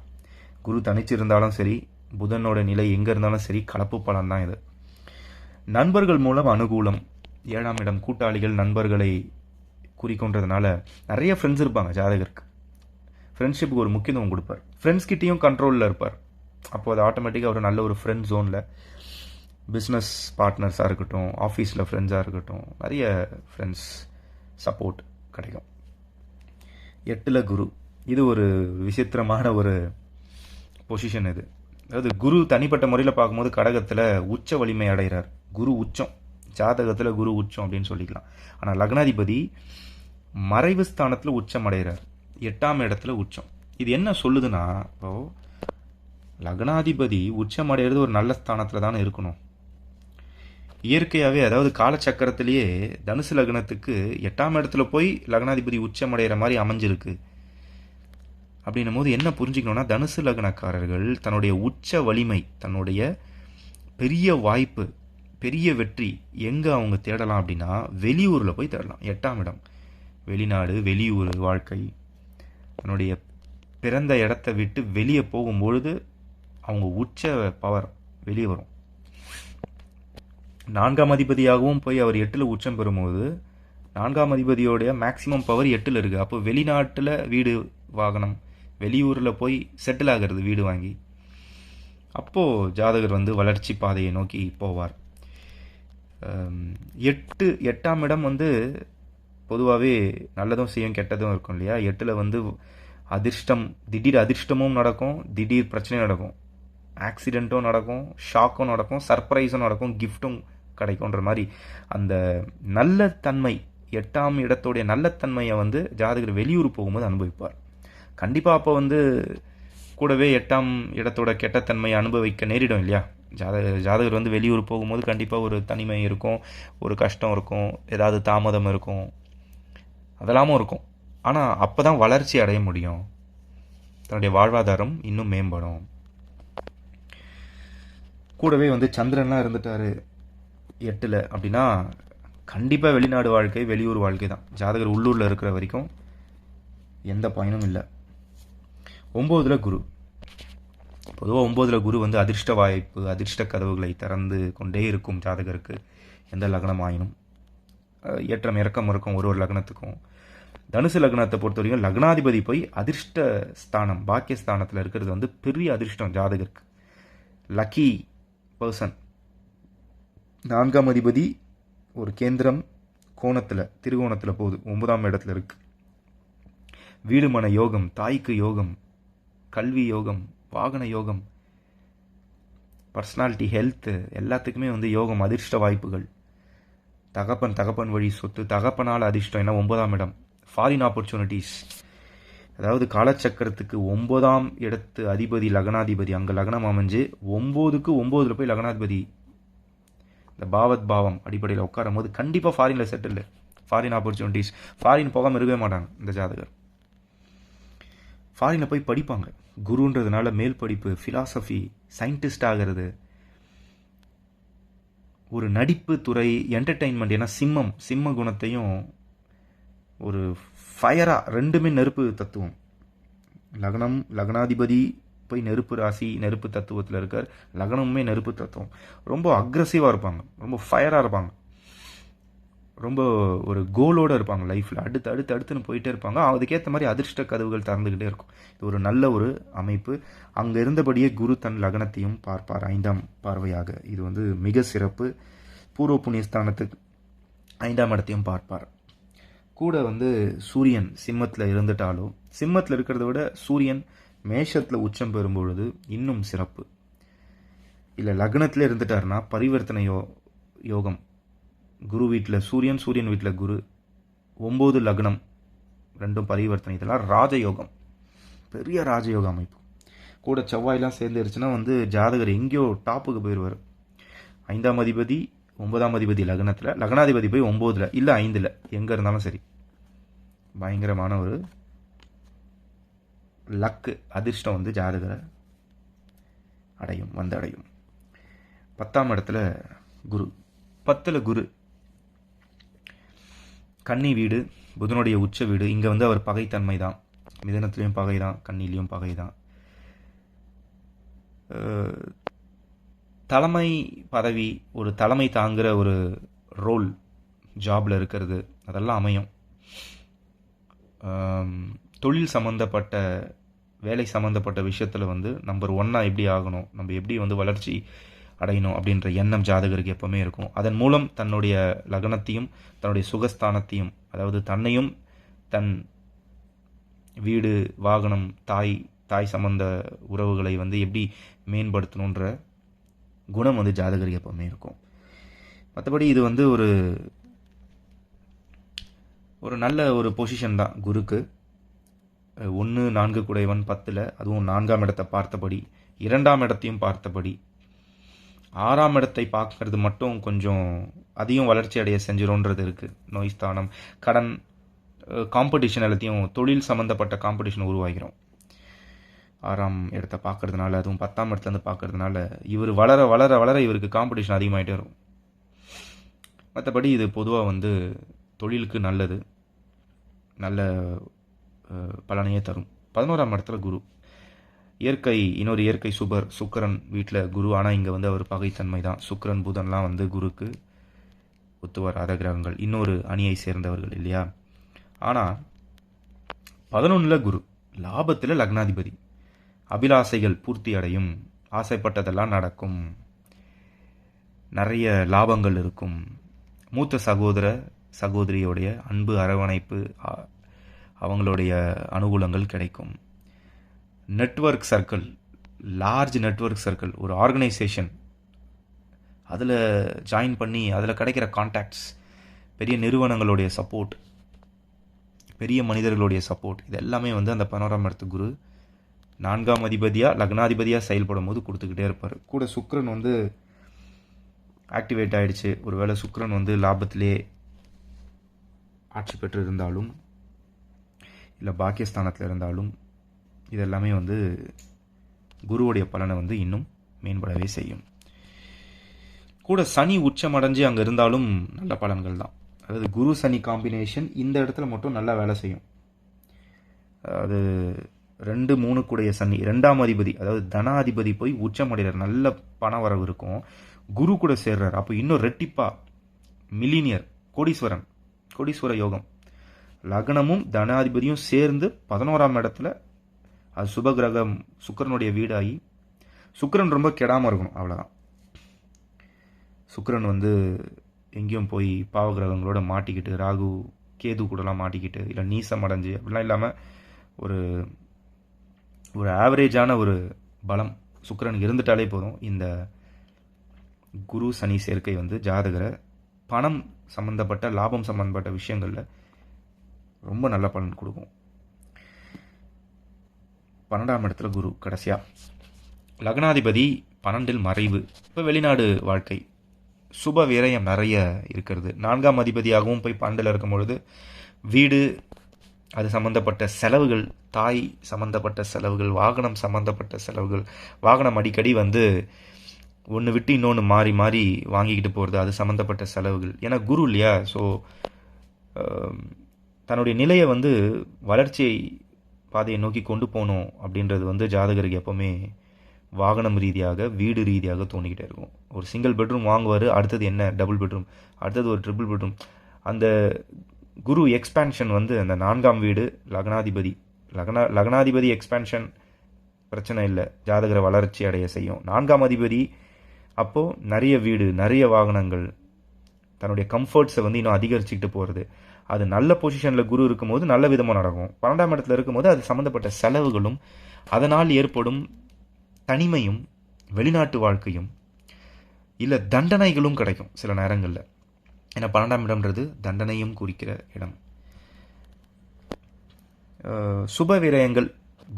குரு தனிச்சிருந்தாலும் சரி, புதனோட நிலை எங்கே இருந்தாலும் சரி, கலப்பு பலன் தான் இது. நண்பர்கள் மூலம் அனுகூலம். 7ஆம் இடம் கூட்டாளிகள், நண்பர்களை குறிக்கொன்றதுனால நிறைய ஃப்ரெண்ட்ஸ் இருப்பாங்க ஜாதகருக்கு. ஃப்ரெண்ட்ஷிப்புக்கு ஒரு முக்கியத்துவம் கொடுப்பார், ஃப்ரெண்ட்ஸ்கிட்டையும் கண்ட்ரோலில் இருப்பார். அப்போ அது ஆட்டோமேட்டிக்காக ஒரு நல்ல ஒரு ஃப்ரெண்ட் ஜோனில் பிஸ்னஸ் பார்ட்னர்ஸாக இருக்கட்டும், ஆஃபீஸில் ஃப்ரெண்ட்ஸாக இருக்கட்டும், நிறைய ஃப்ரெண்ட்ஸ் சப்போர்ட் கிடைக்கும். 8ல் குரு, இது ஒரு விசித்திரமான ஒரு பொசிஷன் இது. அதாவது குரு தனிப்பட்ட முறையில் பார்க்கும்போது கடகத்தில் உச்ச வலிமை அடைகிறார். குரு உச்சம், ஜாதகத்தில் குரு உச்சம் அப்படின்னு சொல்லிக்கலாம். ஆனால் லக்னாதிபதி மறைவு ஸ்தானத்தில் உச்சம் அடைகிறார், 8ஆம் இடத்துல உச்சம். இது என்ன சொல்லுதுன்னா, இப்போ லக்னாதிபதி உச்சம் அடைகிறது ஒரு நல்ல ஸ்தானத்தில் தானே இருக்கணும் இயற்கையாகவே. அதாவது காலச்சக்கரத்திலேயே தனுசு லக்னத்துக்கு 8ஆம் இடத்துல போய் லக்னாதிபதி உச்சம் அடைகிற மாதிரி அமைஞ்சிருக்கு. அப்படின்னும் போது என்ன புரிஞ்சுக்கணும்னா, தனுசு லக்னக்காரர்கள் தன்னுடைய உச்ச வலிமை, தன்னுடைய பெரிய வாய்ப்பு, பெரிய வெற்றி எங்கே அவங்க தேடலாம் அப்படின்னா வெளியூரில் போய் தேடலாம். 8ஆம் இடம், வெளிநாடு, வெளியூர் வாழ்க்கை, தன்னுடைய பிறந்த இடத்த விட்டு வெளியே போகும்பொழுது அவங்க உச்ச பவர் வெளியே வரும். 4ஆம் அதிபதியாகவும் போய் அவர் 8ல் உச்சம் பெறும்போது 4ஆம் அதிபதியோடைய மேக்சிமம் பவர் 8ல் இருக்குது. அப்போ வெளிநாட்டில் வீடு வாகனம், வெளியூரில் போய் செட்டில் ஆகிறது வீடு வாங்கி, அப்போது ஜாதகர் வந்து வளர்ச்சி பாதையை நோக்கி போவார். 8ஆம் இடம் வந்து பொதுவாகவே நல்லதும் செய்யும் கெட்டதும் இருக்கும் இல்லையா. 8ல் வந்து அதிர்ஷ்டம், திடீர் அதிர்ஷ்டமும் நடக்கும், திடீர் பிரச்சனையும் நடக்கும், ஆக்சிடெண்ட்டும் நடக்கும், ஷாக்கும் நடக்கும், சர்ப்ரைஸும் நடக்கும், கிஃப்ட்டும் கிடைக்கும்ன்ற மாதிரி அந்த நல்ல தன்மை, 8ஆம் இடத்தோடைய நல்ல தன்மையை வந்து ஜாதகர் வெளியூர் போகும்போது அனுபவிப்பார் கண்டிப்பாக. அப்போ வந்து கூடவே 8ஆம் இடத்தோட கெட்டத்தன்மையை அனுபவிக்க நேரிடும் இல்லையா. ஜாதகர் வந்து வெளியூர் போகும்போது கண்டிப்பாக ஒரு தனிமை இருக்கும், ஒரு கஷ்டம் இருக்கும், ஏதாவது தாமதம் இருக்கும், அதெல்லாமும் இருக்கும். ஆனால் அப்போ தான் வளர்ச்சி அடைய முடியும், தன்னுடைய வாழ்வாதாரம் இன்னும் மேம்படும். கூடவே வந்து சந்திரன்லாம் இருந்துட்டார் 8ல் அப்படின்னா கண்டிப்பாக வெளிநாடு வாழ்க்கை, வெளியூர் வாழ்க்கை தான். ஜாதகர் உள்ளூரில் இருக்கிற வரைக்கும் எந்த பயனும் இல்லை. 9ல் குரு, பொதுவாக 9ல் குரு வந்து அதிர்ஷ்ட வாய்ப்பு, அதிர்ஷ்ட கதவுகளை திறந்து கொண்டே இருக்கும் ஜாதகருக்கு. எந்த லக்னம் ஆயினும் ஏற்றம் இறக்கம் இருக்கும் ஒரு லக்னத்துக்கும். தனுசு லக்னத்தை பொறுத்த வரைக்கும் லக்னாதிபதி போய் அதிர்ஷ்ட ஸ்தானம், பாக்கியஸ்தானத்தில் இருக்கிறது வந்து பெரிய அதிர்ஷ்டம் ஜாதகருக்கு, லக்கி பர்சன். 4ஆம் அதிபதி ஒரு கேந்திரம் கோணத்தில், திருகோணத்தில் போகுது, 9ஆம் இடத்துல இருக்கு. வீடு மன யோகம், தாய்க்கு யோகம், கல்வி யோகம், வாகன யோகம், பர்சனாலிட்டி, ஹெல்த்து, எல்லாத்துக்குமே வந்து யோகம், அதிர்ஷ்ட வாய்ப்புகள். தகப்பன் வழி சொத்து, தகப்பனால் அதிர்ஷ்டம். ஏன்னா 9ஆம் இடம், ஃபாரின் ஆப்பர்ச்சுனிட்டிஸ். அதாவது காலச்சக்கரத்துக்கு 9ஆம் இடத்து அதிபதி லக்னாதிபதி, அங்கே லக்னம் அமைஞ்சு 9க்கு 9ல் போய் லக்னாதிபதி இந்த பாவத் பாவம் அடிப்படையில் உட்காரும் போது கண்டிப்பாக ஃபாரினில் செட்டில், ஃபாரின் ஆப்பர்ச்சுனிட்டிஸ். ஃபாரின் போகாமல் இருக்கவே மாட்டாங்க இந்த ஜாதகர். ஃபாரினில் போய் படிப்பாங்க, குருன்றதுனால மேல் படிப்பு, ஃபிலாசபி, சயின்டிஸ்ட் ஆகிறது, ஒரு நடிப்பு துறை, என்டர்டெயின்மெண்ட். ஏன்னா சிம்ம குணத்தையும் ஒரு ஃபயராக, ரெண்டுமே நெருப்பு தத்துவம். லக்னாதிபதி போய் நெருப்பு ராசி, நெருப்பு தத்துவத்தில் இருக்கார், லக்னமுமே நெருப்பு தத்துவம். ரொம்ப அக்ரஸிவாக இருப்பாங்க, ரொம்ப ஃபயராக இருப்பாங்க, ரொம்ப ஒரு கோலோடு இருப்பாங்க லைஃப்பில். அடுத்துன்னு போயிட்டே இருப்பாங்க. அதுக்கேற்ற மாதிரி அதிர்ஷ்ட கதவுகள் திறந்துக்கிட்டே இருக்கும். இது ஒரு நல்ல ஒரு அமைப்பு. அங்கே இருந்தபடியே குரு தன் லக்னத்தையும் பார்ப்பார் 5ஆம் பார்வையாக. இது வந்து மிக சிறப்பு. பூர்வ புண்ணியஸ்தானத்துக்கு 5ஆம் இடத்தையும் பார்ப்பார். கூட வந்து சூரியன் சிம்மத்தில் இருந்துட்டாலும், சிம்மத்தில் இருக்கிறத விட சூரியன் மேஷத்தில் உச்சம் பெறும்பொழுது இன்னும் சிறப்பு. இல்லை லக்னத்தில் இருந்துட்டாருன்னா பரிவர்த்தனை யோகம். குரு வீட்டில் சூரியன், சூரியன் வீட்டில் குரு, 9 லக்னம், ரெண்டும் பரிவர்த்தனை. இதெல்லாம் ராஜயோகம், பெரிய ராஜயோக அமைப்பு. கூட செவ்வாயெலாம் சேர்ந்துருச்சுன்னா வந்து ஜாதகர் எங்கேயோ டாப்புக்கு போயிடுவார். 5ஆம் அதிபதி 9ஆம் அதிபதி லக்னத்தில், லக்னாதிபதி போய் 9ல் இல்லை 5ல், எங்கே இருந்தாலும் சரி பயங்கரமான ஒரு லக்கு, அதிர்ஷ்டம் வந்து ஜாதகரை அடையும், வந்து அடையும். 10ஆம் இடத்துல குரு, 10ல் குரு கன்னி வீடு, புதனுடைய உச்ச வீடு. இங்கே வந்து அவர் பகைத்தன்மை தான், மிதனத்துலேயும் பகை தான், கன்னிலையும் பகை தான். தலைமை பதவி, ஒரு தலைமை தாங்குகிற ஒரு ரோல் ஜாபில் இருக்கிறது, அதெல்லாம் அமையும். தொழில் சம்மந்தப்பட்ட, வேலை சம்மந்தப்பட்ட விஷயத்தில் வந்து நம்பர் 1 எப்படி ஆகணும், நம்ம எப்படி வந்து வளர்ச்சி அடையணும் அப்படின்ற எண்ணம் ஜாதகருக்கு எப்போவுமே இருக்கும். அதன் மூலம் தன்னுடைய லக்னத்தையும் தன்னுடைய சுகஸ்தானத்தையும், அதாவது தன்னையும் தன் வீடு, வாகனம், தாய் சம்பந்த உறவுகளை வந்து எப்படி மேம்படுத்தணுன்ற குணம் வந்து ஜாதகருக்கு எப்போவுமே இருக்கும். மற்றபடி இது வந்து ஒரு நல்ல ஒரு பொசிஷன் தான் குருக்கு. 1 4 குடைவன் 10ல், அதுவும் 4ஆம் இடத்தை பார்த்தபடி, 2ஆம் இடத்தையும் பார்த்தபடி, 6ஆம் இடத்தை பார்க்கறது மட்டும் கொஞ்சம் அதிகம் வளர்ச்சி அடைய செஞ்சிரும்ன்றது இருக்குது. நோய் ஸ்தானம், கடன், காம்படிஷன், எல்லாத்தையும் தொழில் சம்மந்தப்பட்ட காம்படிஷன் உருவாகிறோம் 6ஆம் இடத்தை பார்க்கறதுனால. அதுவும் 10ஆம் இடத்துலேருந்து பார்க்கறதுனால இவர் வளர வளர வளர இவருக்கு காம்படிஷன் அதிகமாகிட்டே வரும். மற்றபடி இது பொதுவாக வந்து தொழிலுக்கு நல்லது, நல்ல பலனையே தரும். 11ஆம் இடத்துல குரு, இன்னொரு இயற்கை சுபர் சுக்கிரன் வீட்டில் குரு. ஆனால் இங்கே வந்து அவர் பகைத்தன்மை தான். சுக்கிரன் புதன்லாம் வந்து குருக்கு ஒத்து வராத கிரகங்கள், இன்னொரு அணியை சேர்ந்தவர்கள் இல்லையா. ஆனால் 11ல் குரு, லாபத்தில் லக்னாதிபதி. அபிலாசைகள் பூர்த்தி அடையும், ஆசைப்பட்டதெல்லாம் நடக்கும், நிறைய லாபங்கள் இருக்கும். மூத்த சகோதரியோடைய அன்பு, அரவணைப்பு, அவங்களுடைய அனுகூலங்கள் கிடைக்கும். Network circle, large network circle, ஒரு ஆர்கனைசேஷன், அதில் ஜாயின் பண்ணி அதில் கிடைக்கிற கான்டாக்ட்ஸ், பெரிய நிறுவனங்களுடைய சப்போர்ட், பெரிய மனிதர்களுடைய சப்போர்ட், இது எல்லாமே வந்து அந்த 11ஆம் இடத்து குரு 4ஆம் அதிபதியாக லக்னாதிபதியாக செயல்படும் போது கொடுத்துக்கிட்டே இருப்பார். கூட சுக்கிரன் வந்து ஆக்டிவேட் ஆகிடுச்சு. ஒருவேளை சுக்கிரன் வந்து லாபத்திலே ஆட்சி பெற்று இருந்தாலும் இல்லை பாக்கியஸ்தானத்தில் இருந்தாலும் இதெல்லாமே வந்து குருவுடைய பலனை வந்து இன்னும் மேம்படவே செய்யும். கூட சனி உச்சமடைஞ்சு அங்கே இருந்தாலும் நல்ல பலன்கள் தான். அதாவது குரு சனி காம்பினேஷன் இந்த இடத்துல மட்டும் நல்லா வேலை செய்யும். அது 2 3 கூடைய சனி, 2ஆம் அதிபதி, அதாவது தனாதிபதி போய் உச்சமடைகிறார், நல்ல பண வரவு இருக்கும். குரு கூட சேர்றார், அப்போ இன்னும் ரெட்டிப்பா மில்லினியர், கோடீஸ்வர யோகம். லக்னமும் தனாதிபதியும் சேர்ந்து 11ஆம் இடத்துல, அது சுபகிரகம் சுக்கிரனுடைய வீடாகி, சுக்கிரன் ரொம்ப கெடாமல் இருக்கணும், அவ்வளோதான். சுக்கிரன் வந்து எங்கேயும் போய் பாவகிரகங்களோட மாட்டிக்கிட்டு, ராகு கேது கூடலாம் மாட்டிக்கிட்டு, இல்லை நீசம் அடைஞ்சு அப்படிலாம் இல்லாமல் ஒரு ஆவரேஜான ஒரு பலம் சுக்கிரன் இருந்துட்டாலே போதும். இந்த குரு சனி சேர்க்கை வந்து ஜாதகரை பணம் சம்பந்தப்பட்ட, லாபம் சம்பந்தப்பட்ட விஷயங்களில் ரொம்ப நல்ல பலன் கொடுக்கும். 12ஆம் இடத்துல குரு கடைசியாக. லக்னாதிபதி 12ல் மறைவு. இப்போ வெளிநாடு வாழ்க்கை, சுப விரயம் நிறைய இருக்கிறது. 4ஆம் அதிபதியாகவும் போய் 12ல் இருக்கும் பொழுது வீடு, அது சம்மந்தப்பட்ட செலவுகள், தாய் சம்மந்தப்பட்ட செலவுகள், வாகனம் சம்மந்தப்பட்ட செலவுகள், வாகனம் அடிக்கடி வந்து ஒன்று விட்டு இன்னொன்று மாறி மாறி வாங்கிக்கிட்டு போகிறது, அது சம்மந்தப்பட்ட செலவுகள். ஏன்னா குரு இல்லையா, ஸோ தன்னுடைய நிலையை வந்து வளர்ச்சியை பாதையை நோக்கி கொண்டு போகணும் அப்படின்றது வந்து ஜாதகருக்கு எப்போவுமே வாகனம் ரீதியாக, வீடு ரீதியாக தோணிக்கிட்டே இருக்கும். ஒரு சிங்கிள் பெட்ரூம் வாங்குவார், அடுத்தது என்ன டபுள் பெட்ரூம், அடுத்தது ஒரு ட்ரிபிள் பெட்ரூம். அந்த குரு எக்ஸ்பேன்ஷன் வந்து அந்த 4ஆம் வீடு லக்னாதிபதி எக்ஸ்பேன்ஷன் பிரச்சனை இல்லை, ஜாதகரை வளர்ச்சி அடைய செய்யும். 4ஆம் அதிபதி அப்போது நிறைய வீடு, நிறைய வாகனங்கள், தன்னுடைய கம்ஃபர்ட்ஸை வந்து இன்னும் அதிகரிச்சுக்கிட்டு போகிறது. அது நல்ல பொசிஷனில் குரு இருக்கும்போது நல்ல விதமாக நடக்கும். 12ஆம் இடத்துல இருக்கும்போது அது சம்மந்தப்பட்ட செலவுகளும், அதனால் ஏற்படும் தனிமையும், வெளிநாட்டு வாழ்க்கையும், இல்லை தண்டனைகளும் கிடைக்கும் சில நேரங்களில். ஏன்னா 12ஆம் இடம்ன்றது தண்டனையும் குறிக்கிற இடம். சுப விரயங்கள்,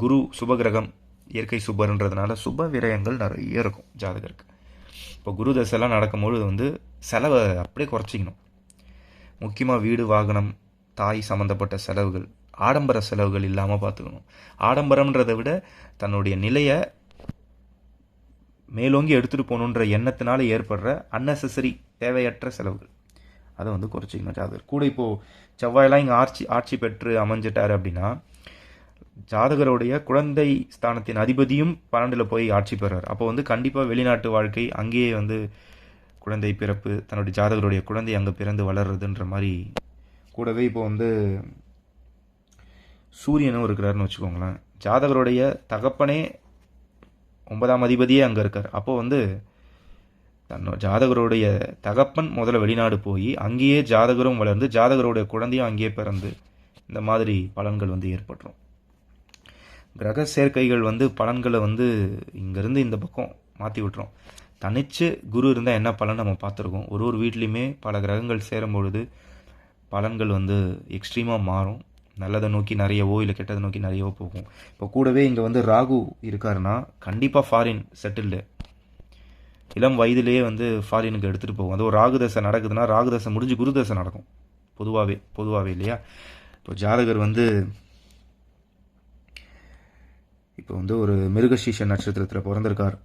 குரு சுபகிரகம் இயற்கை சுபர்ன்றதுனால சுப விரயங்கள் நிறைய இருக்கும் ஜாதகருக்கு. இப்போ குரு தசைலாம் நடக்கும்பொழுது வந்து செலவை அப்படியே குறைச்சிக்கணும். முக்கியமாக வீடு வாகனம் தாய் சம்மந்தப்பட்ட செலவுகள் ஆடம்பர செலவுகள் இல்லாமல் பார்த்துக்கணும். ஆடம்பரம்ன்றதை விட தன்னுடைய நிலையை மேலோங்கி எடுத்துகிட்டு போகணுன்ற எண்ணத்தினால ஏற்படுற அன்னெசரி தேவையற்ற செலவுகள் அதை வந்து குறைச்சிக்கணும் ஜாதகர். கூட இப்போது செவ்வாயெல்லாம் இங்கே ஆட்சி பெற்று அமைஞ்சிட்டார் அப்படின்னா ஜாதகருடைய குழந்தை ஸ்தானத்தின் அதிபதியும் 12 போய் ஆட்சி பெறார். அப்போ வந்து கண்டிப்பாக வெளிநாட்டு வாழ்க்கை, அங்கேயே வந்து குழந்தை பிறப்பு, தன்னுடைய ஜாதகருடைய குழந்தை அங்கே பிறந்து வளர்றதுன்ற மாதிரி. கூடவே இப்போ வந்து சூரியனும் இருக்கிறாருன்னு வச்சுக்கோங்களேன். ஜாதகருடைய தகப்பனே 9ஆம் அதிபதியே அங்கே இருக்கார். அப்போது வந்து ஜாதகருடைய தகப்பன் முதல்ல வெளிநாடு போய் அங்கேயே ஜாதகரும் வளர்ந்து ஜாதகருடைய குழந்தையும் அங்கேயே பிறந்து இந்த மாதிரி பலன்கள் வந்து ஏற்பட்டுரும். கிரக சேர்க்கைகள் வந்து பலன்களை வந்து இங்கேருந்து இந்த பக்கம் மாற்றி விட்டுரும். தனிச்சு குரு இருந்தால் என்ன பலன் நம்ம பார்த்துருக்கோம். ஒரு வீட்லேயுமே பல கிரகங்கள் சேரும் பொழுது பலன்கள் வந்து எக்ஸ்ட்ரீமாக மாறும். நல்லதை நோக்கி நிறையவோ இல்லை கெட்டதை நோக்கி நிறையவோ போகும். இப்போ கூடவே இங்கே வந்து ராகு இருக்காருன்னா கண்டிப்பாக ஃபாரின் செட்டில்டு, இளம் வயதிலேயே வந்து ஃபாரினுக்கு எடுத்துகிட்டு போகும். அது ஒரு ராகுதசை நடக்குதுன்னா ராகுதசை முடிஞ்சு குருதசை நடக்கும் பொதுவாகவே இல்லையா. இப்போ ஜாதகர் வந்து இப்போ வந்து ஒரு மிருகசீஷ நட்சத்திரத்தில் பிறந்திருக்கார்.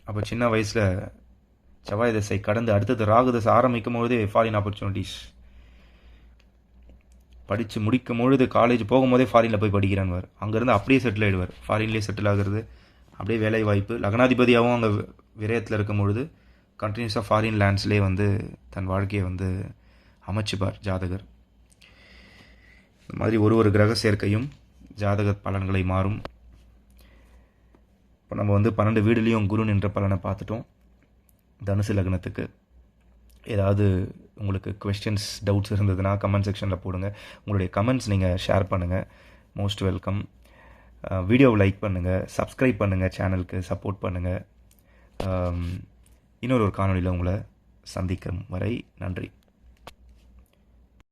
அப்போ சின்ன வயசில் செவ்வாய் தசை கடந்து அடுத்தது ராகு தசை ஆரம்பிக்கும் பொழுதே ஃபாரின் ஆப்பர்ச்சுனிட்டிஸ், படித்து முடிக்கும் பொழுது காலேஜ் போகும்போதே ஃபாரினில் போய் படிக்கிறான்வார். அங்கேருந்து அப்படியே செட்டில் ஆகிடுவார். ஃபாரின்லேயே செட்டில் ஆகிறது, அப்படியே வேலை வாய்ப்பு. லக்னாதிபதியாகவும் அங்கே விரயத்தில் இருக்கும் பொழுது கண்டினியூஸாக ஃபாரின் லேண்ட்ஸ்லேயே வந்து தன் வாழ்க்கையை வந்து அமைச்சுப்பார் ஜாதகர். இந்த மாதிரி ஒரு கிரக சேர்க்கையும் ஜாதக பலன்களை மாறும். இப்போ நம்ம வந்து 12 வீடுலேயும் குரு நின்ற பலனை பார்த்துட்டோம். தனுசு லக்னத்துக்கு ஏதாவது உங்களுக்கு கொஸ்டின்ஸ் டவுட்ஸ் இருந்ததுன்னா கமெண்ட் செக்ஷனில் போடுங்க. உங்களுடைய கமெண்ட்ஸ் நீங்கள் ஷேர் பண்ணுங்கள். Most welcome. வீடியோவை லைக் பண்ணுங்கள், சப்ஸ்கிரைப் பண்ணுங்கள், சேனலுக்கு சப்போர்ட் பண்ணுங்கள். இன்னொரு காணொலியில் உங்களை சந்திக்கும் வரை நன்றி.